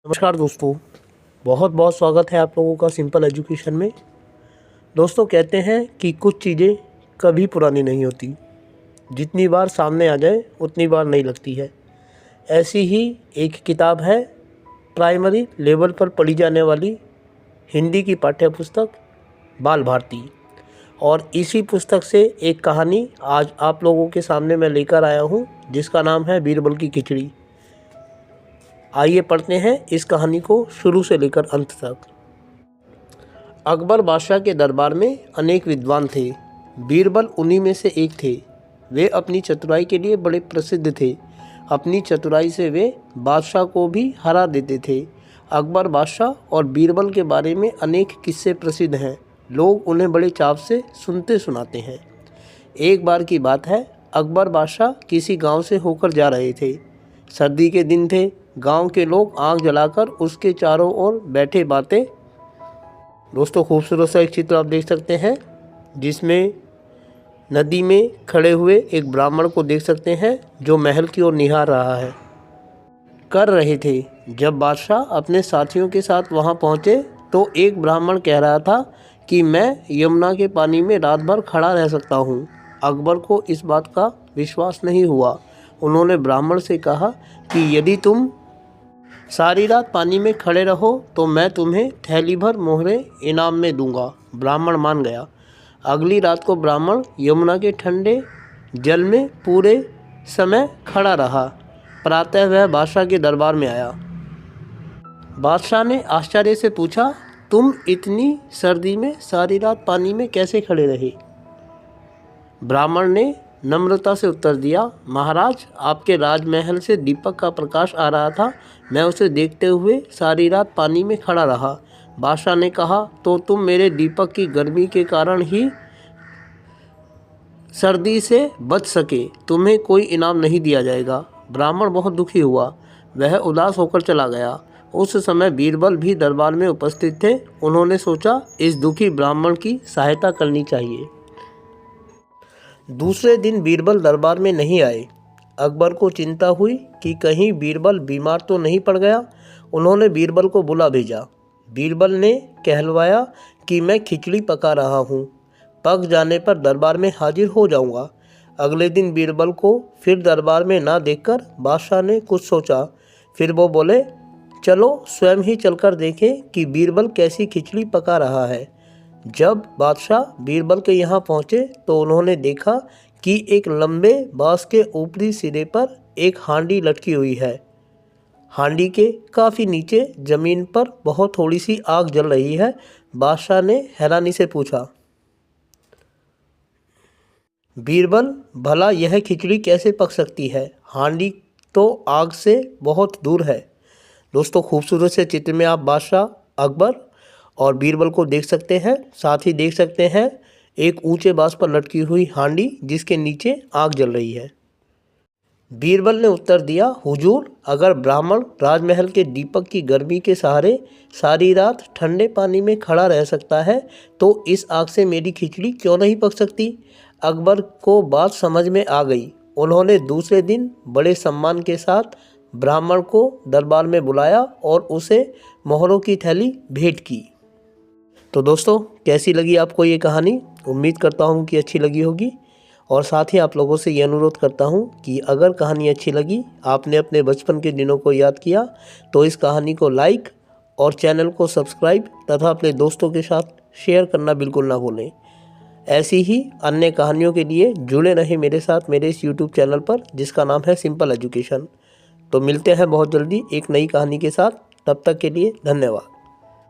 नमस्कार दोस्तों, बहुत बहुत स्वागत है आप लोगों का सिंपल एजुकेशन में। दोस्तों, कहते हैं कि कुछ चीज़ें कभी पुरानी नहीं होती, जितनी बार सामने आ जाए उतनी बार नहीं लगती है। ऐसी ही एक किताब है प्राइमरी लेवल पर पढ़ी जाने वाली हिंदी की पाठ्य पुस्तक बाल भारती, और इसी पुस्तक से एक कहानी आज आप लोगों के सामने मैं लेकर आया हूँ, जिसका नाम है बीरबल की खिचड़ी। आइए पढ़ते हैं इस कहानी को शुरू से लेकर अंत तक। अकबर बादशाह के दरबार में अनेक विद्वान थे। बीरबल उन्हीं में से एक थे। वे अपनी चतुराई के लिए बड़े प्रसिद्ध थे। अपनी चतुराई से वे बादशाह को भी हरा देते थे। अकबर बादशाह और बीरबल के बारे में अनेक किस्से प्रसिद्ध हैं। लोग उन्हें बड़े चाव से सुनते सुनाते हैं। एक बार की बात है, अकबर बादशाह किसी गांव से होकर जा रहे थे। सर्दी के दिन थे। गांव के लोग आग जलाकर उसके चारों ओर बैठे बातें। दोस्तों, खूबसूरत सा एक चित्र आप देख सकते हैं, जिसमें नदी में खड़े हुए एक ब्राह्मण को देख सकते हैं, जो महल की ओर निहार रहा है कर रहे थे। जब बादशाह अपने साथियों के साथ वहां पहुंचे तो एक ब्राह्मण कह रहा था कि मैं यमुना के पानी में रात भर खड़ा रह सकता हूं। अकबर को इस बात का विश्वास नहीं हुआ। उन्होंने ब्राह्मण से कहा कि यदि तुम सारी रात पानी में खड़े रहो तो मैं तुम्हें थैली भर मोहरे इनाम में दूंगा। ब्राह्मण मान गया। अगली रात को ब्राह्मण यमुना के ठंडे जल में पूरे समय खड़ा रहा। प्रातः वह बादशाह के दरबार में आया। बादशाह ने आश्चर्य से पूछा, तुम इतनी सर्दी में सारी रात पानी में कैसे खड़े रहे? ब्राह्मण ने नम्रता से उत्तर दिया, महाराज, आपके राजमहल से दीपक का प्रकाश आ रहा था। मैं उसे देखते हुए सारी रात पानी में खड़ा रहा। बादशाह ने कहा, तो तुम मेरे दीपक की गर्मी के कारण ही सर्दी से बच सके। तुम्हें कोई इनाम नहीं दिया जाएगा। ब्राह्मण बहुत दुखी हुआ। वह उदास होकर चला गया। उस समय बीरबल भी दरबार में उपस्थित थे। उन्होंने सोचा, इस दुखी ब्राह्मण की सहायता करनी चाहिए। दूसरे दिन बीरबल दरबार में नहीं आए। अकबर को चिंता हुई कि कहीं बीरबल बीमार तो नहीं पड़ गया। उन्होंने बीरबल को बुला भेजा। बीरबल ने कहलवाया कि मैं खिचड़ी पका रहा हूँ, पक जाने पर दरबार में हाजिर हो जाऊँगा। अगले दिन बीरबल को फिर दरबार में ना देखकर बादशाह ने कुछ सोचा। फिर वो बोले, चलो स्वयं ही चलकर देखें कि बीरबल कैसी खिचड़ी पका रहा है। जब बादशाह बीरबल के यहाँ पहुँचे तो उन्होंने देखा कि एक लंबे बांस के ऊपरी सिरे पर एक हांडी लटकी हुई है। हांडी के काफ़ी नीचे ज़मीन पर बहुत थोड़ी सी आग जल रही है। बादशाह ने हैरानी से पूछा, बीरबल, भला यह खिचड़ी कैसे पक सकती है? हांडी तो आग से बहुत दूर है। दोस्तों, खूबसूरत से चित्र में आप बादशाह, अकबर और बीरबल को देख सकते हैं। साथ ही देख सकते हैं एक ऊंचे बांस पर लटकी हुई हांडी, जिसके नीचे आग जल रही है। बीरबल ने उत्तर दिया, हुजूर, अगर ब्राह्मण राजमहल के दीपक की गर्मी के सहारे सारी रात ठंडे पानी में खड़ा रह सकता है तो इस आग से मेरी खिचड़ी क्यों नहीं पक सकती? अकबर को बात समझ में आ गई। उन्होंने दूसरे दिन बड़े सम्मान के साथ ब्राह्मण को दरबार में बुलाया और उसे मोहरों की थैली भेंट की। तो दोस्तों, कैसी लगी आपको ये कहानी? उम्मीद करता हूँ कि अच्छी लगी होगी। और साथ ही आप लोगों से ये अनुरोध करता हूँ कि अगर कहानी अच्छी लगी, आपने अपने बचपन के दिनों को याद किया, तो इस कहानी को लाइक और चैनल को सब्सक्राइब तथा अपने दोस्तों के साथ शेयर करना बिल्कुल ना भूलें। ऐसी ही अन्य कहानियों के लिए जुड़े रहें मेरे साथ मेरे इस यूट्यूब चैनल पर, जिसका नाम है सिंपल एजुकेशन। तो मिलते हैं बहुत जल्दी एक नई कहानी के साथ। तब तक के लिए धन्यवाद।